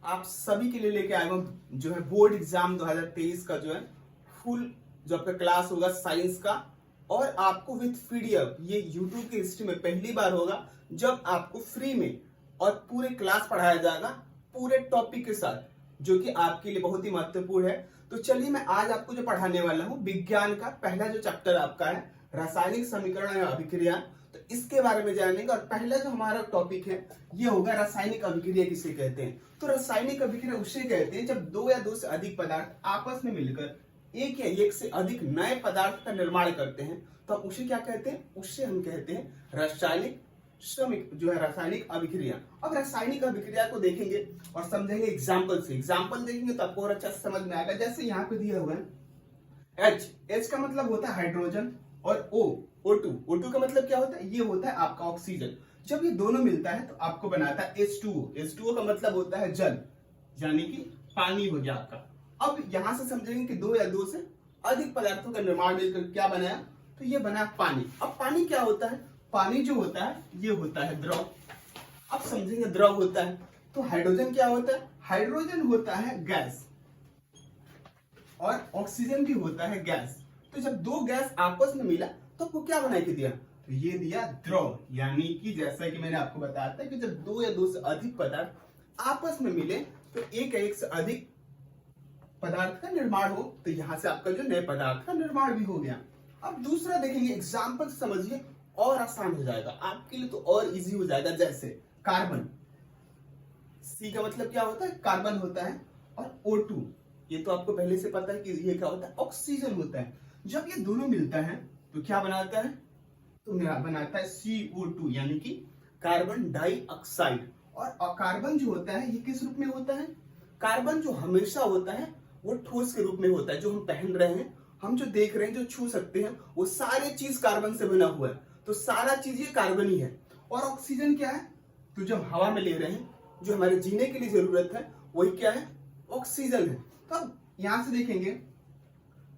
आप सभी के लिए लेके आया हूँ जो है बोर्ड एग्जाम 2023 का जो है फुल जो आपका क्लास होगा साइंस का, और आपको विथ पीडीएफ। ये यूट्यूब की हिस्ट्री में पहली बार होगा जब आपको फ्री में और पूरे क्लास पढ़ाया जाएगा पूरे टॉपिक के साथ, जो कि आपके लिए बहुत ही महत्वपूर्ण है। तो चलिए मैं आज आपको जो पढ़ाने वाला हूँ विज्ञान का पहला जो चैप्टर आपका है रासायनिक समीकरण या अभिक्रिया, तो इसके बारे में जानेंगे। और पहला जो हमारा टॉपिक है ये होगा रासायनिक अभिक्रिया किसे कहते हैं। तो रासायनिक अभिक्रिया उसे कहते हैं जब दो या दो से अधिक पदार्थ आपस में मिलकर एक या एक से अधिक नए पदार्थ का निर्माण करते हैं, तो हम उसे क्या कहते हैं, उससे हम कहते हैं रासायनिक श्रमिक जो है रासायनिक अभिक्रिया। अब रासायनिक अभिक्रिया को देखेंगे और समझेंगे एग्जाम्पल से। एग्जाम्पल देखेंगे तो आपको और अच्छा से समझ में आएगा। जैसे यहाँ पे दिया हुआ है H का मतलब होता है हाइड्रोजन, और O2 का मतलब क्या होता है, ये होता है आपका ऑक्सीजन। जब ये दोनों मिलता है तो आपको बनाता है H2O का मतलब होता है जल, यानी कि पानी हो गया आपका। अब यहां से समझेंगे कि दो या दो से अधिक पदार्थों का निर्माण मिलकर क्या बनाया, तो ये बना पानी। अब पानी क्या होता है, पानी जो होता है ये होता है द्रव। अब समझेंगे द्रव होता है तो हाइड्रोजन क्या होता है, हाइड्रोजन होता है गैस, और ऑक्सीजन भी होता है गैस। तो जब दो गैस आपस में मिला तो आपको क्या बना के दिया, तो ये दिया द्रव। यानी कि जैसा कि मैंने आपको बताया था कि जब दो या दो से अधिक पदार्थ आपस में मिले तो एक या एक से अधिक पदार्थ का निर्माण हो, तो यहां से आपका जो नए पदार्थ का निर्माण भी हो गया। अब दूसरा देखेंगे, एग्जाम्पल समझिए और आसान हो जाएगा आपके लिए, तो और इजी हो जाएगा। जैसे कार्बन, C का मतलब क्या होता है, कार्बन होता है, और O2 ये तो आपको पहले से पता है कि ये क्या होता है, ऑक्सीजन होता है। जब ये दोनों मिलता है तो क्या बनाता है, तो बनाता है CO2 यानी कि कार्बन डाइऑक्साइड। और कार्बन जो होता है ये किस रूप में होता है, कार्बन जो हमेशा होता है वो ठोस के रूप में होता है। जो हम पहन रहे हैं, हम जो देख रहे हैं, जो छू सकते हैं, वो सारे चीज कार्बन से बना हुआ है। तो सारा चीज ये कार्बन ही है। और ऑक्सीजन क्या है, तो जो हम हवा में ले रहे हैं, जो हमारे जीने के लिए जरूरत है, वही क्या है, ऑक्सीजन है। तो अब यहां से देखेंगे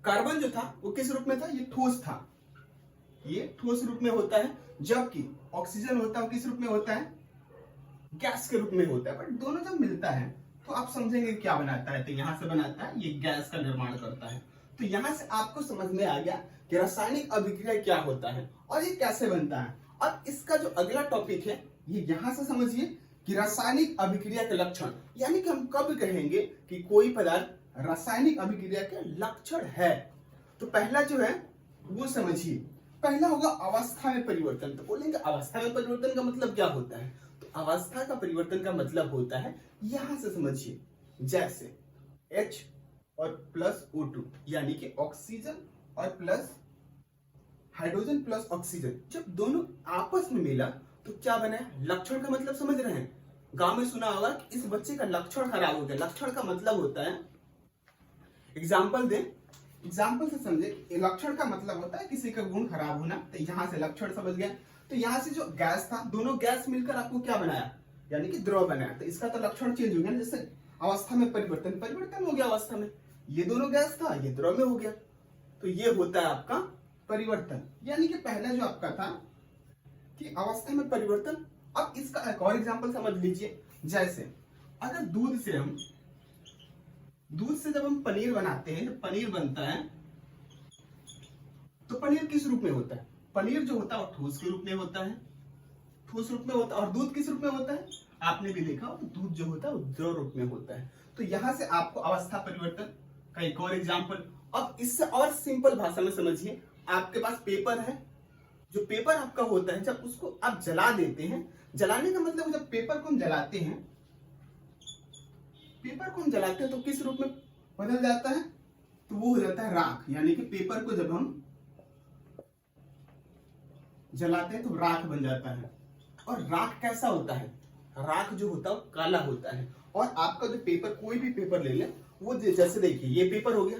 कार्बन जो था वो किस रूप में था, ये ठोस था, ये ठोस रूप में होता है। जबकि ऑक्सीजन होता है वो किस रूप में होता है, गैस के रूप में होता है। बट दोनों जब मिलता है तो आप समझेंगे क्या बनाता है, तो यहां से बनाता है, ये गैस का निर्माण करता है। तो यहां से आपको समझ में आ गया कि रासायनिक अभिक्रिया क्या होता है और ये कैसे बनता है। अब इसका जो अगला टॉपिक है ये यहां से समझिए कि रासायनिक अभिक्रिया के लक्षण, यानी कि हम कब कहेंगे कि कोई पदार्थ रासायनिक अभिक्रिया के लक्षण है। तो पहला जो है वो समझिए, पहला होगा अवस्था में परिवर्तन। तो बोलेंगे अवस्था में परिवर्तन का मतलब क्या होता है, तो अवस्था का परिवर्तन का मतलब होता है, यहां से समझिए, जैसे H और प्लस O2 यानी कि ऑक्सीजन और प्लस हाइड्रोजन प्लस ऑक्सीजन, जब दोनों आपस में मिला तो क्या बना है, लक्षण का मतलब समझ रहे हैं। गांव में सुना होगा कि इस बच्चे का लक्षण खराब हो गया। लक्षण का मतलब होता है, एग्जाम्पल दें, एग्जाम्पल से समझे, लक्षण का मतलब होता है किसी का गुण खराब होना। तो यहां से लक्षण समझ गए। तो यहां से जो गैस था, दोनों गैस मिलकर आपको क्या बनाया, यानी कि द्रव बनाया। तो इसका तो लक्षण चेंज हो गया। जैसे अवस्था में परिवर्तन हो गया, अवस्था में ये दोनों गैस था, ये द्रव में हो गया। तो ये होता है आपका परिवर्तन। यानी कि पहला जो आपका था कि अवस्था में परिवर्तन। अब इसका एक और एग्जाम्पल समझ लीजिए, जैसे अगर दूध से जब हम पनीर बनाते हैं, जब पनीर बनता है तो पनीर किस रूप में होता है, पनीर जो होता है वो ठोस के रूप में होता है, ठोस रूप में होता है। और दूध किस रूप में होता है, आपने भी देखा हो, दूध जो होता है वो द्रव रूप में होता है। तो यहां से आपको अवस्था परिवर्तन का एक और एग्जाम्पल। अब इससे और सिंपल भाषा में समझिए, आपके पास पेपर है, जो पेपर आपका होता है जब उसको आप जला देते हैं, जलाने का मतलब जब पेपर को हम जलाते हैं, तो किस रूप में बदल जाता है, तो वो हो जाता है राख। यानी कि पेपर को जब हम जलाते हैं तो राख बन जाता है। और राख कैसा होता है, राख जो होता है काला होता है। और आपका जो पेपर, कोई भी पेपर ले लें, वो जैसे देखिए ये पेपर हो गया,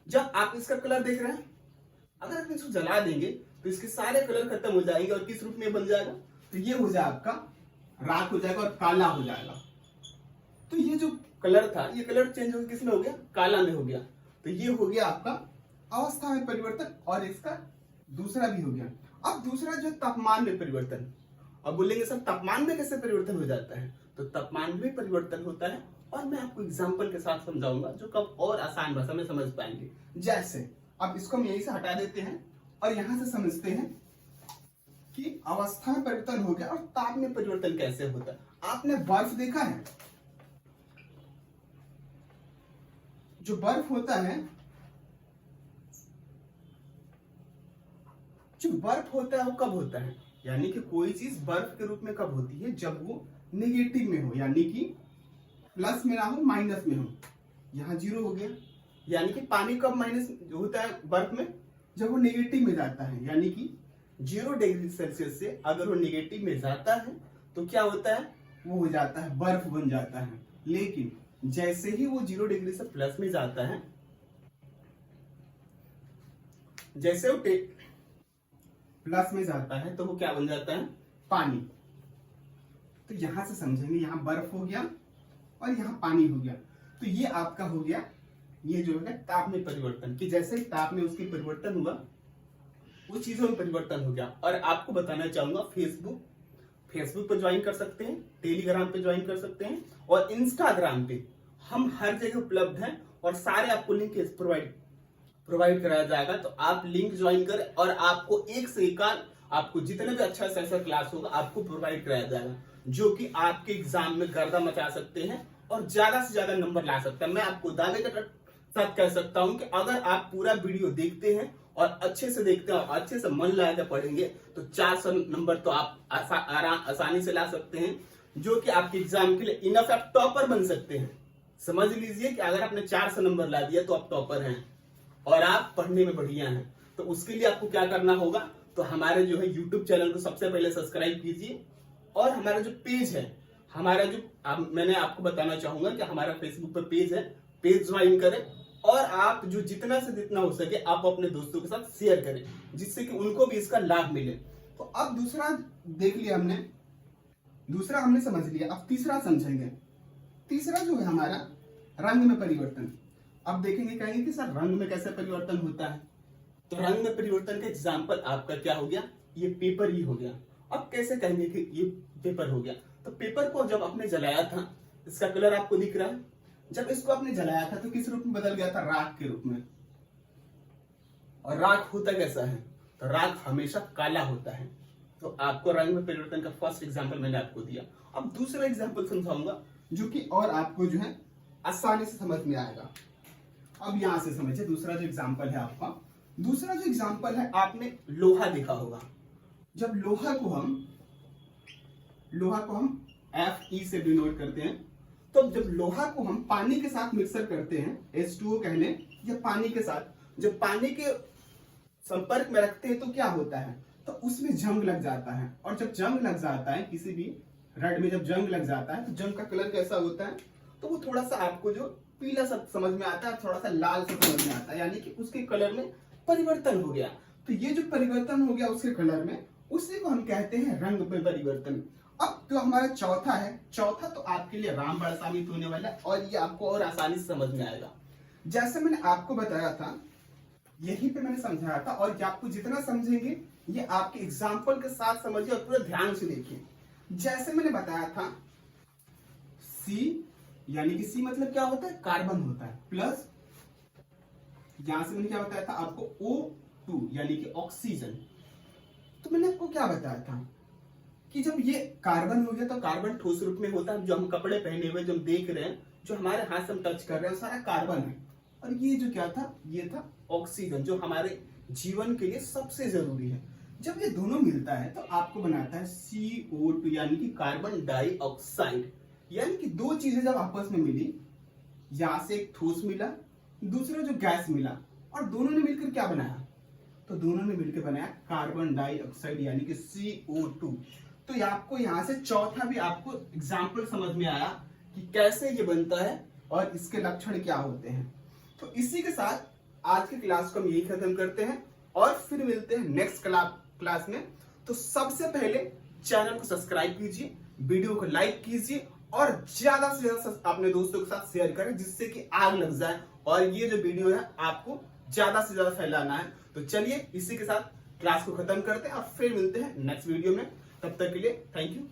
जब आप इसका कलर देख रहे हैं, अगर आप इसको जला देंगे तो इसके सारे कलर खत्म हो जाएंगे और किस रूप में बन जाएगा, तो ये हो जाएगा आपका राख हो जाएगा और काला हो जाएगा। तो ये जो कलर था, ये कलर चेंज होकर किस में हो गया, काला में हो गया। तो ये हो गया आपका अवस्था में परिवर्तन, और इसका दूसरा भी हो गया। अब दूसरा जो तापमान में परिवर्तन। अब बोलेंगे सर तापमान में कैसे परिवर्तन हो जाता है, तो तापमान में परिवर्तन होता है और मैं आपको एग्जाम्पल के साथ समझाऊंगा जो कब और आसान भाषा में समझ पाएंगे। जैसे अब इसको हम यहीं से हटा देते हैं और यहां से समझते हैं कि अवस्था में परिवर्तन हो गया और ताप में परिवर्तन कैसे होता है। आपने बर्फ देखा है? जो बर्फ होता है, जो बर्फ होता है वो कब होता है, यानी कि कोई चीज बर्फ के रूप में कब होती है, जब वो नेगेटिव में हो, यानी कि प्लस में ना हो, माइनस में हो। यहाँ 0 हो गया। यानी कि पानी कब माइनस होता है बर्फ में, जब वो नेगेटिव में जाता है, यानी कि 0 डिग्री सेल्सियस से अगर वो नेगेटिव में जाता है तो क्या होता है, वो हो जाता है बर्फ बन जाता है। लेकिन जैसे ही वो 0 डिग्री से प्लस में जाता है, जैसे वो प्लस में जाता है तो वो क्या बन जाता है, पानी। तो यहां से समझेंगे, यहां बर्फ हो गया और यहां पानी हो गया। तो ये आपका हो गया, ये जो है ताप में परिवर्तन, कि जैसे ही ताप में उसकी परिवर्तन हुआ उस चीजों में परिवर्तन हो गया। और आपको बताना चाहूंगा फेसबुक पे ज्वाइन कर सकते हैं, टेलीग्राम पे ज्वाइन कर सकते हैं और इंस्टाग्राम पे हम हर जगह उपलब्ध हैं और सारे आपको लिंक प्रोवाइड कराया जाएगा। तो आप लिंक ज्वाइन करें और आपको एक से एक आपको जितने भी अच्छा से अच्छा क्लास होगा आपको प्रोवाइड कराया जाएगा, जो कि आपके एग्जाम में गर्दा मचा सकते हैं और ज्यादा से ज्यादा नंबर ला सकते हैं। मैं आपको दावे के साथ कह सकता हूं कि अगर आप पूरा वीडियो देखते हैं और अच्छे से देखते हैं और अच्छे से मन लगा के पढ़ेंगे तो 400 नंबर तो आप आसानी से ला सकते हैं, जो कि आपके एग्जाम के लिए इनफ, आप टॉपर बन सकते हैं। समझ लीजिए कि अगर आपने 400 नंबर ला दिया तो आप टॉपर हैं और आप पढ़ने में बढ़िया हैं। तो उसके लिए आपको क्या करना होगा, तो हमारे जो है यूट्यूब चैनल को सबसे पहले सब्सक्राइब कीजिए और हमारा जो पेज है, हमारा जो मैंने आपको बताना चाहूंगा कि हमारा फेसबुक पर पेज है, पेज ज्वाइन करें और आप जो जितना से जितना हो सके आप अपने दोस्तों के साथ शेयर करें, जिससे कि उनको भी इसका लाभ मिले। तो अब दूसरा देख लिया हमने, दूसरा हमने समझ लिया, अब तीसरा समझेंगे। तीसरा जो है हमारा रंग में परिवर्तन। अब देखेंगे, कहेंगे कि सर रंग में कैसे परिवर्तन होता है। तो रंग में परिवर्तन का एग्जाम्पल आपका क्या हो गया, ये पेपर ही हो गया। अब कैसे कहेंगे कि ये पेपर हो गया, तो पेपर को जब आपने जलाया था, इसका कलर आपको दिख रहा है, जब इसको आपने जलाया था तो किस रूप में बदल गया था, राख के रूप में। और राख होता कैसा है, तो राख हमेशा काला होता है। तो आपको रंग में परिवर्तन का फर्स्ट एग्जाम्पल मैंने आपको दिया। अब दूसरा एग्जाम्पल समझाऊंगा जो कि और आपको जो है आसानी से समझ में आएगा। अब यहां से समझिए, दूसरा जो एग्जाम्पल है आपका, दूसरा जो एग्जाम्पल है, आपने लोहा देखा होगा। जब लोहा को हम Fe से डिनोट करते हैं, तो जब लोहा को हम पानी के साथ मिक्सर करते हैं, H2O कह लें, या पानी के साथ जब पानी के संपर्क में रखते हैं तो क्या होता है, तो उसमें जंग लग जाता है। और जब जंग लग जाता है, किसी भी रड में जब जंग लग जाता है तो जंग का कलर कैसा होता है, तो वो थोड़ा सा आपको जो पीला सा समझ में आता है, थोड़ा सा लाल सा समझ में आता है, यानी कि उसके कलर में परिवर्तन हो गया। तो ये जो परिवर्तन हो गया उसके कलर में, उसी को हम कहते हैं रंग में परिवर्तन। अब जो हमारा चौथा है, चौथा तो आपके लिए रामबाण साबित होने वाला है और ये आपको और आसानी से समझ में आएगा। जैसे मैंने आपको बताया था, यहीं पे मैंने समझाया था, और आपको जितना समझेंगे ये आपके एग्जाम्पल के साथ समझिए और पूरे ध्यान से देखिए। जैसे मैंने बताया था, सी यानी कि सी मतलब क्या होता है, कार्बन होता है, प्लस यहां से मैंने क्या बताया था आपको, O2 यानी कि ऑक्सीजन। तो मैंने आपको क्या बताया था कि जब ये कार्बन हो गया तो कार्बन ठोस रूप में होता है, जो हम कपड़े पहने हुए जो हम देख रहे हैं, जो हमारे हाथ से हम टच कर रहे हैं, सारा कार्बन है। और ये जो क्या था, ये था ऑक्सीजन, जो हमारे जीवन के लिए सबसे जरूरी है। जब ये दोनों मिलता है तो आपको बनाता है CO2 यानी कि कार्बन डाइऑक्साइड। यानी कि दो चीजें जब आपस में मिली, यहां से एक ठोस मिला, दूसरा जो गैस मिला, और दोनों ने मिलकर क्या बनाया, तो दोनों ने मिलकर बनाया कार्बन डाइऑक्साइड यानी कि CO2। तो आपको यहां से चौथा भी आपको एग्जाम्पल समझ में आया कि कैसे ये बनता है और इसके लक्षण क्या होते हैं। तो इसी के साथ आज की क्लास को हम यही खत्म करते हैं और फिर मिलते हैं नेक्स्ट क्लास में। तो सबसे पहले चैनल को सब्सक्राइब कीजिए, वीडियो को लाइक कीजिए और ज्यादा से ज्यादा अपने दोस्तों के साथ शेयर करें, जिससे कि आग लग जाए और ये जो वीडियो है आपको ज्यादा से ज्यादा फैलाना है। तो चलिए इसी के साथ क्लास को खत्म करते हैं और फिर मिलते हैं नेक्स्ट वीडियो में। तब तक के लिए थैंक यू।